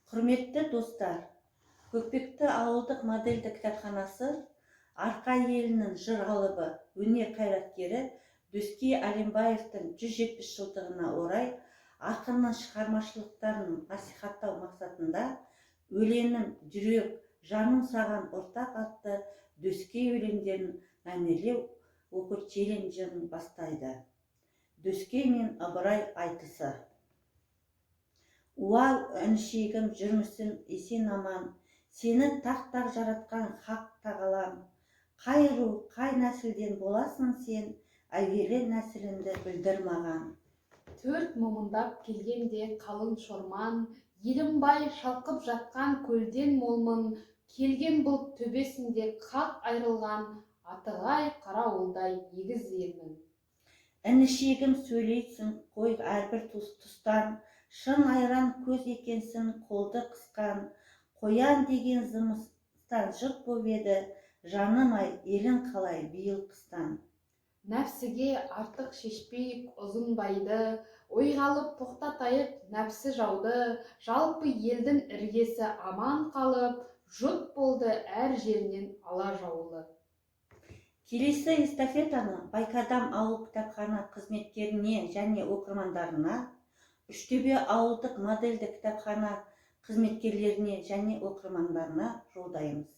Құрметті достар, Көкпекті ауылдық модельді кітапханасы Арқа елінің жыр алыбы, өнер қайраткері Дөскей Әлембаевтың 170 жылдығына орай ақынның шығармашылықтарын насихаттау мақсатында «Өленім, жүрек, жаным саған ортақ» атты Дөскей өлеңдерін мәнерлеу оқу челленджін бастайды. Дөскей мен Ыбырай айтысы. Уа әншегім, жүрмісің есен аман, сені тақ-тақ жаратқан хақ тағалам. Қай ру, қай нәсілден боласың сен, әуелі нәсіліңді білдір маған. Төрт момындап келгенде қалың шорман, елім бай шалқып жатқан көлден молмын, келген бұлт төбесінде қақ айрылған, атығай қарауылдай егіз елмін. Әншегім, сөйлейсің қой әрбір тұстан, шын айран көз екенсің қолды қысқан. Қоян деген зымыстан жұрт боп еді, жаным ай, елің қалай биыл қыстан. Нәпсіге артық шешпейік ұзын байды, ойға алып тоқтатайық нәпсі жауды. Жалпы елдің іргесі аман қалып, жұт болды әр жерінен ала жаулы. Келесі эстафетаны Байкадам ауыл кітапхана қызметкеріне және оқырмандарына, Үштөбе ауылдық модельді кітапхана қызметкерлеріне және оқырмандарына жолдаймыз.